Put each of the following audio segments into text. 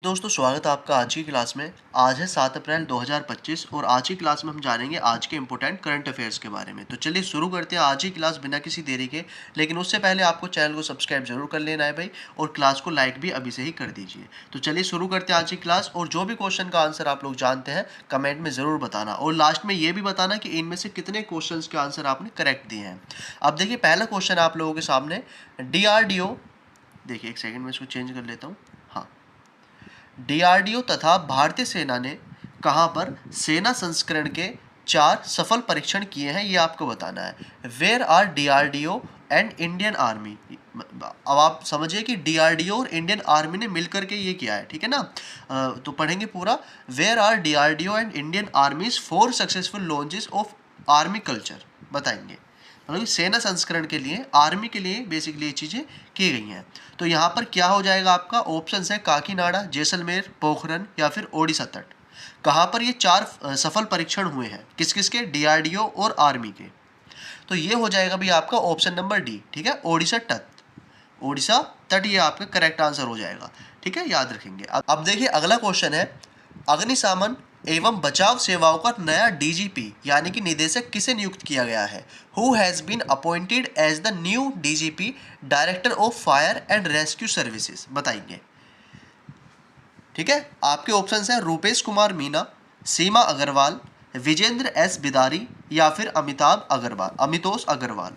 दोस्तों स्वागत है आपका आज की क्लास में। आज है 7 अप्रैल 2025 और आज की क्लास में हम जानेंगे आज के इंपॉर्टेंट करंट अफेयर्स के बारे में। तो चलिए शुरू करते हैं आज की क्लास बिना किसी देरी के। लेकिन उससे पहले आपको चैनल को सब्सक्राइब जरूर कर लेना है भाई, और क्लास को लाइक भी अभी से ही कर दीजिए। तो चलिए शुरू करते हैं आज की क्लास, और जो भी क्वेश्चन का आंसर आप लोग जानते हैं कमेंट में ज़रूर बताना, और लास्ट में ये भी बताना कि इनमें से कितने क्वेश्चन के आंसर आपने करेक्ट दिए हैं। अब देखिए पहला क्वेश्चन आप लोगों के सामने, DRDO, देखिए एक सेकेंड में इसको चेंज कर लेता हूँ। हाँ, DRDO तथा भारतीय सेना ने कहाँ पर सेना संस्करण के 4 सफल परीक्षण किए हैं, ये आपको बताना है। Where are DRDO and Indian army. अब आप समझिए कि DRDO और इंडियन आर्मी ने मिलकर के ये किया है, ठीक है ना। तो पढ़ेंगे पूरा। Where are DRDO and Indian army's 4 successful launches of army culture, बताएंगे। मतलब सेना संस्करण के लिए, आर्मी के लिए बेसिकली ये चीज़ें की गई हैं। तो यहाँ पर क्या हो जाएगा आपका, ऑप्शन है काकीनाडा, जैसलमेर, पोखरन या फिर ओडिशा तट। कहाँ पर ये 4 सफल परीक्षण हुए हैं, किस किस के, DRDO और आर्मी के। तो ये हो जाएगा भी आपका ऑप्शन नंबर डी, ठीक है, ओडिशा तट। ओडिशा तट ये आपका करेक्ट आंसर हो जाएगा, ठीक है, याद रखेंगे। अब देखिए अगला क्वेश्चन है, अग्निशमन एवं बचाव सेवाओं का नया DGP यानी कि निदेशक किसे नियुक्त किया गया है। Who has been appointed as the new DGP, director of fire and rescue services, बताएंगे। ठीक है, आपके ऑप्शन है रूपेश कुमार मीना, सीमा अग्रवाल, विजेंद्र S बिदारी या फिर अमितोष अग्रवाल।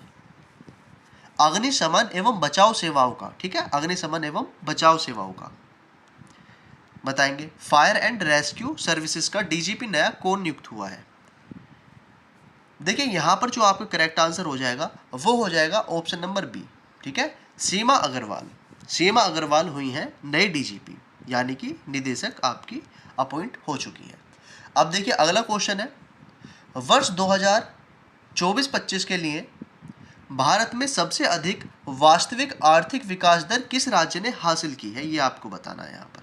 अग्निशमन एवं बचाव सेवाओं का, ठीक है, अग्निशमन एवं बचाव सेवाओं का बताएंगे। फायर एंड रेस्क्यू सर्विसेज का DGP नया कौन नियुक्त हुआ है। देखिए यहाँ पर जो आपका करेक्ट आंसर हो जाएगा वो हो जाएगा ऑप्शन नंबर बी, ठीक है, सीमा अग्रवाल। सीमा अग्रवाल हुई हैं नई DGP, यानी कि निदेशक आपकी अपॉइंट हो चुकी है। अब देखिए अगला क्वेश्चन है, वर्ष 2024-25 के लिए भारत में सबसे अधिक वास्तविक आर्थिक विकास दर किस राज्य ने हासिल की है, ये आपको बताना है यहाँ पर।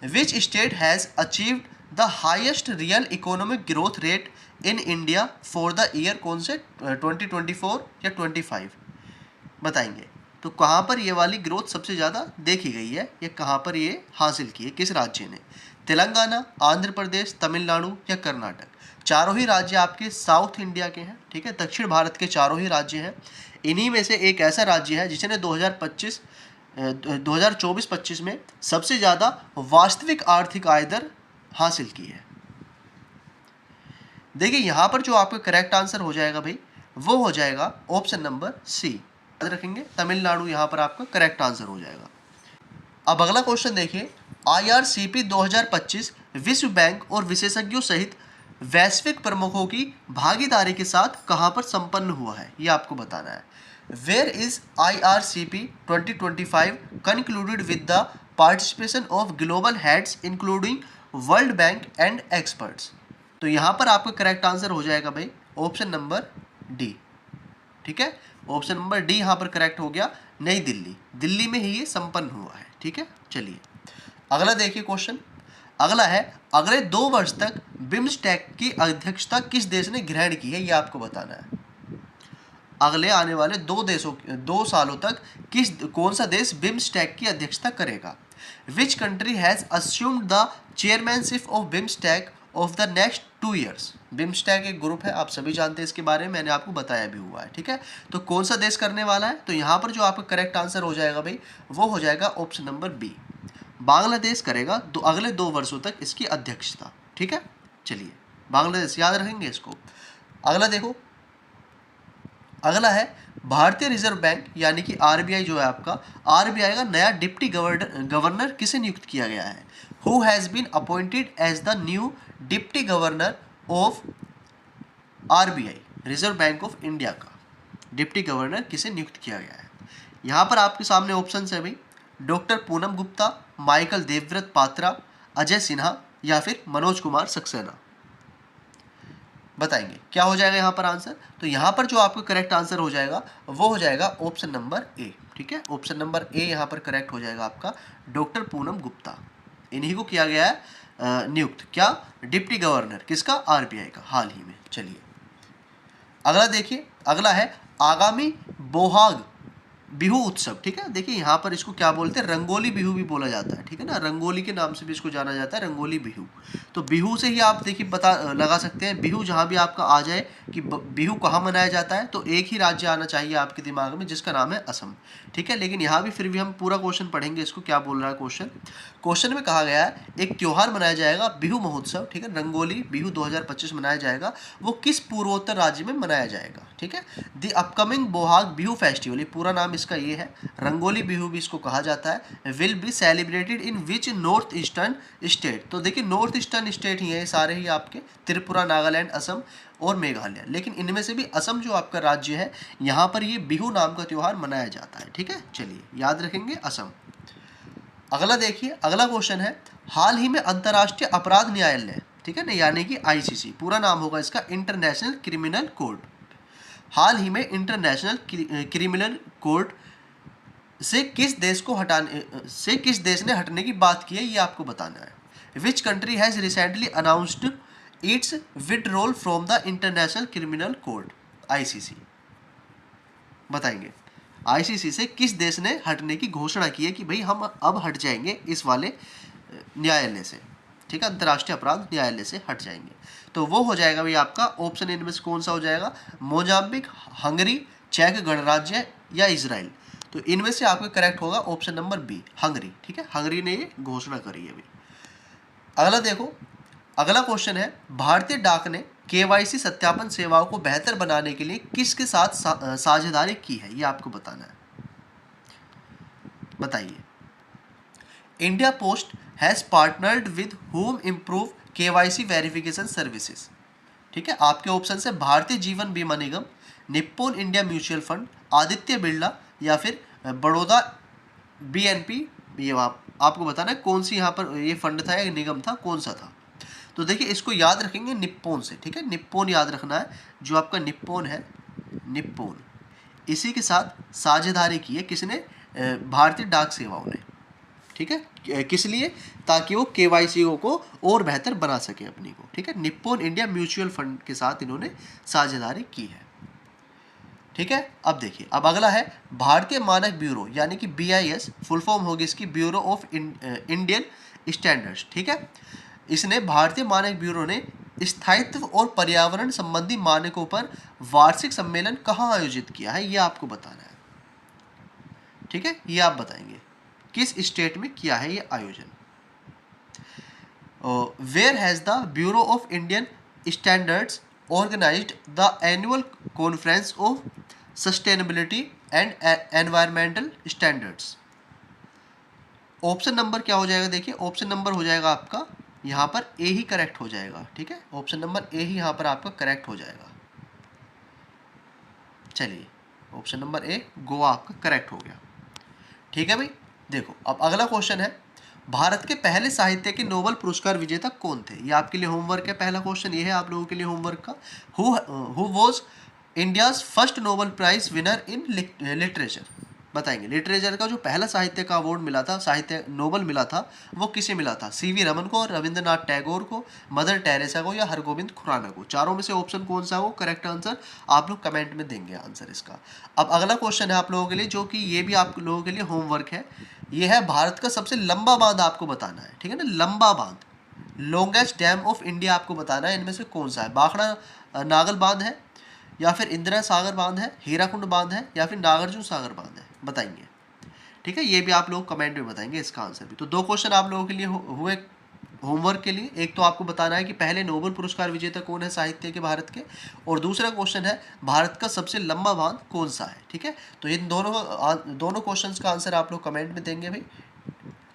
Which state has achieved the highest real economic growth rate in India for the year, कौन से, 2024 या 25, बताएंगे। तो कहाँ पर ये वाली ग्रोथ सबसे ज़्यादा देखी गई है, या कहाँ पर ये हासिल की है, किस राज्य ने। तेलंगाना, आंध्र प्रदेश, तमिलनाडु या कर्नाटक। चारों ही राज्य आपके साउथ इंडिया के हैं, ठीक है, दक्षिण भारत के चारों ही राज्य हैं। इन्हीं में से एक ऐसा राज्य है जिसने 2024-25 में सबसे ज़्यादा वास्तविक आर्थिक आय दर हासिल की है। देखिए यहाँ पर जो आपका करेक्ट आंसर हो जाएगा भाई वो हो जाएगा ऑप्शन नंबर सी, याद रखेंगे, तमिलनाडु यहाँ पर आपका करेक्ट आंसर हो जाएगा। अब अगला क्वेश्चन देखिए, IRCP 2025 विश्व बैंक और विशेषज्ञों सहित वैश्विक प्रमुखों की भागीदारी के साथ कहाँ पर संपन्न हुआ है, ये आपको बताना है। Where is IRCP 2025 concluded with the participation of global heads including World Bank and experts? तो यहाँ पर आपका करेक्ट आंसर हो जाएगा भाई ऑप्शन नंबर डी, ठीक है, ऑप्शन नंबर डी यहाँ पर करेक्ट हो गया। नई दिल्ली, दिल्ली में ही ये संपन्न हुआ है, ठीक है। चलिए अगला देखिए क्वेश्चन, अगला है, अगले 2 वर्ष तक बिम्स्टेक की अध्यक्षता किस देश ने ग्रहण की है, ये आपको बताना है। अगले आने वाले 2 सालों तक कौन सा देश बिम्स्टेक की अध्यक्षता करेगा। Which country has assumed the chairmanship of BIMSTEC of the next 2 years. BIMSTEC एक ग्रुप है, आप सभी जानते हैं इसके बारे में, मैंने आपको बताया भी हुआ है, ठीक है। तो कौन सा देश करने वाला है, तो यहाँ पर जो आपका करेक्ट आंसर हो जाएगा भाई वो हो जाएगा ऑप्शन नंबर बी, बांग्लादेश करेगा अगले 2 वर्षों तक इसकी अध्यक्षता, ठीक है। चलिए बांग्लादेश याद रखेंगे इसको। अगला देखो, अगला है, भारतीय रिजर्व बैंक यानी कि RBI जो है आपका, RBI का नया डिप्टी गवर्नर किसे नियुक्त किया गया है। Who has been appointed as the new deputy governor of RBI, reserve bank of India का डिप्टी गवर्नर किसे नियुक्त किया गया है। यहाँ पर आपके सामने ऑप्शन है भाई, डॉक्टर पूनम गुप्ता, माइकल देवव्रत पात्रा, अजय सिन्हा या फिर मनोज कुमार सक्सेना, बताएंगे क्या हो जाएगा यहाँ पर आंसर। तो यहाँ पर जो आपका करेक्ट आंसर हो जाएगा वो हो जाएगा ऑप्शन नंबर ए, ठीक है, ऑप्शन नंबर ए यहाँ पर करेक्ट हो जाएगा आपका, डॉक्टर पूनम गुप्ता, इन्हीं को किया गया है नियुक्त, क्या, डिप्टी गवर्नर, किसका, RBI का, हाल ही में। चलिए अगला देखिए, अगला है, आगामी बोहाग बिहू उत्सव, ठीक है। देखिए यहाँ पर इसको क्या बोलते हैं, रंगोली बिहू भी बोला जाता है, ठीक है ना, रंगोली के नाम से भी इसको जाना जाता है, रंगोली बिहू। तो बिहू से ही आप देखिए पता लगा सकते हैं, बिहू जहाँ भी आपका आ जाए कि बिहू कहाँ मनाया जाता है, तो एक ही राज्य आना चाहिए आपके दिमाग में जिसका नाम है असम, ठीक है। लेकिन यहाँ भी फिर भी हम पूरा क्वेश्चन पढ़ेंगे, इसको क्या बोल रहा है क्वेश्चन में कहा गया है एक त्योहार मनाया जाएगा बिहू महोत्सव, ठीक है, रंगोली बिहू 2025 मनाया जाएगा, वो किस पूर्वोत्तर राज्य में मनाया जाएगा, ठीक है। The upcoming Bohag Bihu festival, ये पूरा नाम इसका ये है, रंगोली बिहू भी इसको कहा जाता है, will be celebrated in which north eastern state. तो देखिए नॉर्थ ईस्टर्न स्टेट ही है सारे ही आपके, त्रिपुरा, नागालैंड, असम और मेघालय, लेकिन इनमें से भी असम जो आपका राज्य है यहाँ पर ये बिहू नाम का त्यौहार मनाया जाता है, ठीक है। चलिए याद रखेंगे असम। अगला देखिए, अगला क्वेश्चन है, हाल ही में अंतर्राष्ट्रीय अपराध न्यायालय, ठीक है ना, यानी कि आईसीसी, पूरा नाम होगा इसका इंटरनेशनल क्रिमिनल कोर्ट, हाल ही में इंटरनेशनल क्रिमिनल कोर्ट से किस देश ने हटने की बात की है, ये आपको बताना है। Which country has recently announced it's withdrawal from the international criminal court, ICC, बताएंगे। आईसीसी से किस देश ने हटने की घोषणा की है कि भाई हम अब हट जाएंगे इस वाले न्यायालय से, ठीक है, अंतर्राष्ट्रीय अपराध न्यायालय से हट जाएंगे। तो वो हो जाएगा भाई आपका ऑप्शन इनमें से कौन सा हो जाएगा, मोजाम्बिक, हंगरी, चेक गणराज्य या इजराइल। तो इनमें से आपका करेक्ट होगा ऑप्शन नंबर बी, हंगरी, ठीक है, हंगरी ने ये घोषणा करी है अभी। अगला देखो, अगला क्वेश्चन है, भारतीय डाक ने केवाईसी सत्यापन सेवाओं को बेहतर बनाने के लिए किसके साथ साझेदारी की है, ये आपको बताना है, बताइए। India post has partnered with whom improve KYC verification services, ठीक है। आपके ऑप्शन है Bharatiya Jeevan Bima Nigam, Nippon India mutual fund, Aditya Birla या फिर बड़ौदा बीएनपी। ये आपको बताना है कौन सी यहाँ पर ये फंड था या निगम था, कौन सा था। तो देखिए इसको याद रखेंगे निप्पॉन से, ठीक है, निप्पॉन याद रखना है, जो आपका निप्पॉन है, निप्पॉन, इसी के साथ साझेदारी की है किसने, भारतीय डाक सेवाओं ने, ठीक है, किस लिए, ताकि वो केवाईसी को और बेहतर बना सके अपनी को, ठीक है। निप्पॉन इंडिया म्यूचुअल फंड के साथ इन्होंने साझेदारी की है, ठीक है। अब देखिए, अब अगला है भारतीय मानक ब्यूरो, यानी कि BIS, फुल फॉर्म होगी इसकी ब्यूरो ऑफ इंडियन स्टैंडर्ड्स, ठीक है। इसने भारतीय मानक ब्यूरो ने स्थायित्व और पर्यावरण संबंधी मानकों पर वार्षिक सम्मेलन कहाँ आयोजित किया है, ये आपको बताना है, ठीक है, ये आप बताएंगे किस स्टेट में किया है ये आयोजन। Where has the bureau of Indian standards organised the annual conference of sustainability and environmental standards. Option number क्या हो जाएगा, देखिए ऑप्शन नंबर हो जाएगा आपका यहाँ पर ए ही करेक्ट हो जाएगा, ठीक है, ऑप्शन नंबर ए ही यहाँ पर आपका करेक्ट हो जाएगा। चलिए ऑप्शन नंबर ए गोवा आपका करेक्ट हो गया, ठीक है भाई। देखो अब अगला क्वेश्चन है, भारत के पहले साहित्य के नोबेल पुरस्कार विजेता कौन थे, ये आपके लिए होमवर्क है, पहला क्वेश्चन ये है आप लोगों के लिए होमवर्क का। Who was India's first Nobel prize winner in literature, बताएंगे। लिटरेचर का जो पहला साहित्य का अवार्ड मिला था, साहित्य नोबेल मिला था, वो किसे मिला था, CV रमन को, रविंद्रनाथ टैगोर को, मदर टेरेसा को या हरगोविंद खुराना को। चारों में से ऑप्शन कौन सा है वो करेक्ट आंसर आप लोग कमेंट में देंगे आंसर इसका। अब अगला क्वेश्चन है आप लोगों के लिए, जो कि ये भी आप लोगों के लिए होमवर्क है, ये है भारत का सबसे लंबा बांध आपको बताना है, ठीक है ना, लंबा बांध, लॉन्गेस्ट डैम ऑफ इंडिया आपको बताना है, इनमें से कौन सा है, भाखड़ा नागल बांध है या फिर इंदिरा सागर बांध है, हीराकुंड बांध है या फिर नागार्जुन सागर बांध है, बताएंगे, ठीक है। ये भी आप लोग कमेंट में बताएंगे इसका आंसर भी। तो दो क्वेश्चन आप लोगों के लिए हुए होमवर्क के लिए, एक तो आपको बताना है कि पहले नोबेल पुरस्कार विजेता कौन है साहित्य के भारत के, और दूसरा क्वेश्चन है भारत का सबसे लंबा बांध कौन सा है, ठीक है। तो इन दोनों क्वेश्चंस का आंसर आप लोग कमेंट में देंगे भाई,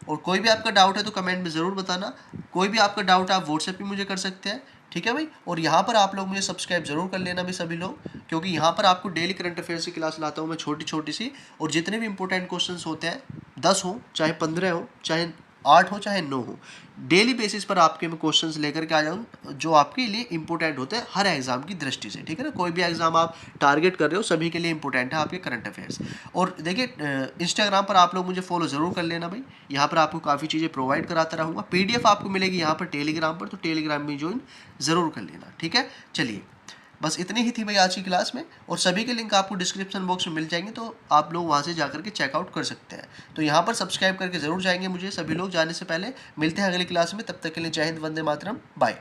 और कोई भी आपका डाउट है तो कमेंट में ज़रूर बताना, कोई भी आपका डाउट आप व्हाट्सएप पे मुझे कर सकते हैं, ठीक है भाई। और यहाँ पर आप लोग मुझे सब्सक्राइब जरूर कर लेना भी सभी लोग, क्योंकि यहाँ पर आपको डेली करंट अफेयर्स की क्लास लाता हूँ मैं, छोटी छोटी सी, और जितने भी इंपॉर्टेंट क्वेश्चंस होते हैं 10 हो चाहे 15 हो चाहे 8 हो चाहे 9 हो, डेली बेसिस पर आपके मैं क्वेश्चंस लेकर के आ जाऊँ जो आपके लिए इंपॉर्टेंट होते हैं हर एग्जाम की दृष्टि से, ठीक है ना। कोई भी एग्जाम आप टारगेट कर रहे हो सभी के लिए इंपॉर्टेंट है आपके करंट अफेयर्स। और देखिए इंस्टाग्राम पर आप लोग मुझे फॉलो ज़रूर कर लेना भाई, यहाँ पर आपको काफ़ी चीज़ें प्रोवाइड कराता रहूँगा। PDF आपको मिलेगी यहाँ पर टेलीग्राम पर, तो टेलीग्राम में ज्वाइन ज़रूर कर लेना, ठीक है। चलिए बस इतनी ही थी भाई आज की क्लास में, और सभी के लिंक आपको डिस्क्रिप्शन बॉक्स में मिल जाएंगे, तो आप लोग वहाँ से जाकर के चेकआउट कर सकते हैं। तो यहाँ पर सब्सक्राइब करके ज़रूर जाएंगे मुझे सभी लोग जाने से पहले। मिलते हैं अगली क्लास में, तब तक के लिए जय हिंद, वंदे मातरम, बाय।